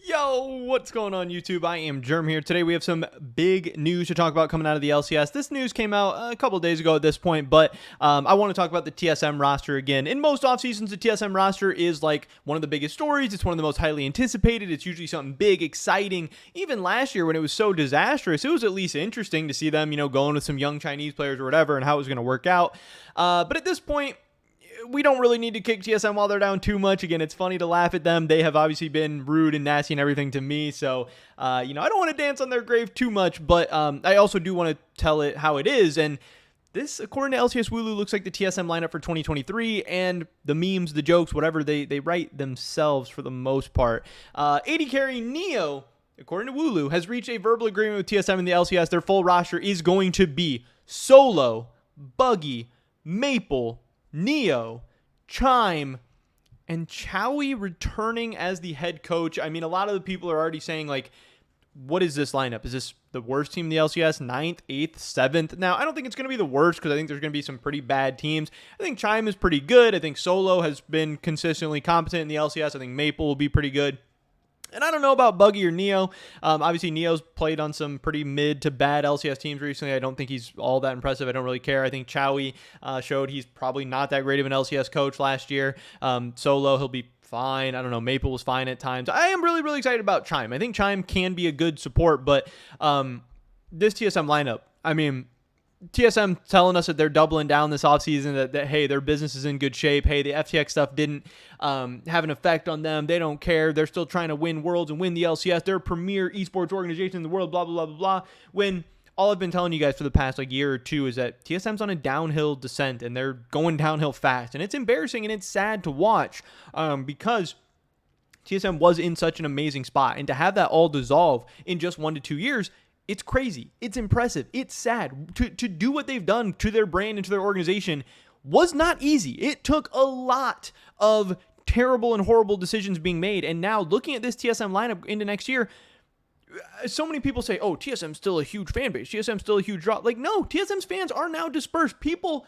Yo, what's going on YouTube? I am Germ here. Today we have some big news to talk about coming out of the LCS. This news came out a couple days ago at this point, but I want to talk about the TSM roster again. In most off seasons, the TSM roster is like one of the biggest stories. It's one of the most highly anticipated. It's usually something big, exciting. Even last year when it was so disastrous, it was at least interesting to see them, going with some young Chinese players or whatever and how it was going to work out. But at this point, we don't really need to kick TSM while they're down too much. Again, it's funny to laugh at them. They have obviously been rude and nasty and everything to me. So, I don't want to dance on their grave too much, but I also do want to tell it how it is. And this, according to LCS Wooloo, looks like the TSM lineup for 2023, and the memes, the jokes, whatever, they write themselves for the most part. AD carry Neo, according to Wooloo, has reached a verbal agreement with TSM in the LCS. Their full roster is going to be Solo, Buggy, Maple, Neo, Chime, and Chowie returning as the head coach. I mean, a lot of the people are already saying, like, what is this lineup? Is this the worst team in the LCS? 9th, 8th, 7th? Now, I don't think it's going to be the worst because I think there's going to be some pretty bad teams. I think Chime is pretty good. I think Solo has been consistently competent in the LCS. I think Maple will be pretty good. And I don't know about Buggy or Neo. Obviously, Neo's played on some pretty mid to bad LCS teams recently. I don't think he's all that impressive. I don't really care. I think Chowie showed he's probably not that great of an LCS coach last year. Solo, he'll be fine. I don't know. Maple was fine at times. I am really, really excited about Chime. I think Chime can be a good support, but this TSM lineup, I mean, TSM telling us that they're doubling down this offseason, that hey, their business is in good shape. Hey, the FTX stuff didn't have an effect on them. They don't care. They're still trying to win worlds and win the LCS. They're a premier esports organization in the world, blah, blah, blah, blah, blah. When all I've been telling you guys for the past year or two is that TSM's on a downhill descent, and they're going downhill fast. And it's embarrassing and it's sad to watch because TSM was in such an amazing spot. And to have that all dissolve in just 1 to 2 years, it's crazy. It's impressive. It's sad. To do what they've done to their brand and to their organization was not easy. It took a lot of terrible and horrible decisions being made. And now looking at this TSM lineup into next year, so many people say, oh, TSM's still a huge fan base. TSM's still a huge draw. Like, no, TSM's fans are now dispersed. People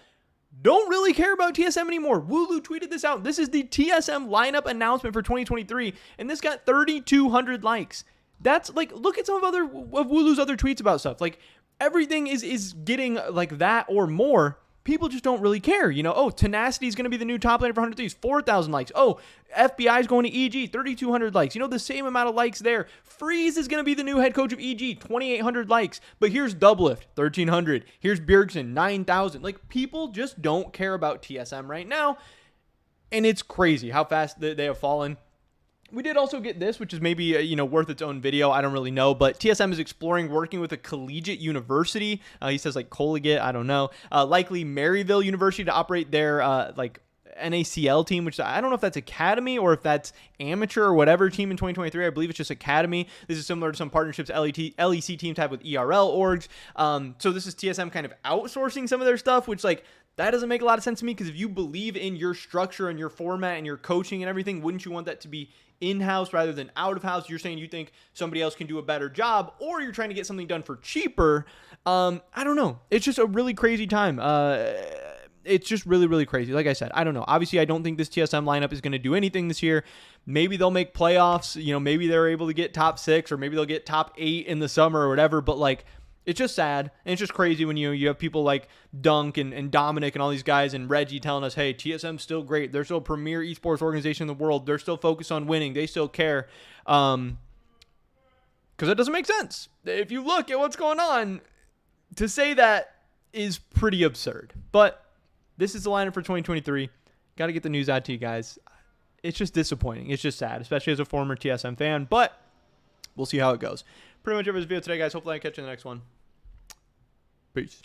don't really care about TSM anymore. Wooloo tweeted this out. This is the TSM lineup announcement for 2023. And this got 3,200 likes. That's like, look at some of Wooloo's other tweets about stuff. Like, everything is getting like that or more. People just don't really care. Oh, Tenacity is going to be the new top laner for 100 Thieves, 4,000 likes. Oh, FBI is going to EG, 3,200 likes. The same amount of likes there. Freeze is going to be the new head coach of EG, 2,800 likes. But here's Doublelift, 1,300. Here's Bjergsen, 9,000. Like, people just don't care about TSM right now. And it's crazy how fast they have fallen. We did also get this, which is maybe, worth its own video. I don't really know, but TSM is exploring working with a collegiate university. He says like Collegiate, I don't know. Likely Maryville University to operate their NACL team, which I don't know if that's academy or if that's amateur or whatever team in 2023. I believe it's just academy. This is similar to some partnerships LEC teams have with ERL orgs. So this is TSM kind of outsourcing some of their stuff, which that doesn't make a lot of sense to me, because if you believe in your structure and your format and your coaching and everything, wouldn't you want that to be in-house rather than out-of-house? You're saying you think somebody else can do a better job, or you're trying to get something done for cheaper. I don't know. It's just a really crazy time. It's just really, really crazy. Like I said, I don't know. Obviously, I don't think this TSM lineup is going to do anything this year. Maybe they'll make playoffs. Maybe they're able to get top 6, or maybe they'll get top 8 in the summer or whatever. But it's just sad, and it's just crazy when you have people like Dunk and Dominic and all these guys and Reggie telling us, hey, TSM's still great. They're still a premier esports organization in the world. They're still focused on winning. They still care. Because that doesn't make sense. If you look at what's going on, to say that is pretty absurd. But this is the lineup for 2023. Got to get the news out to you guys. It's just disappointing. It's just sad, especially as a former TSM fan. But we'll see how it goes. Pretty much over this video today, guys. Hopefully I catch you in the next one. Peace.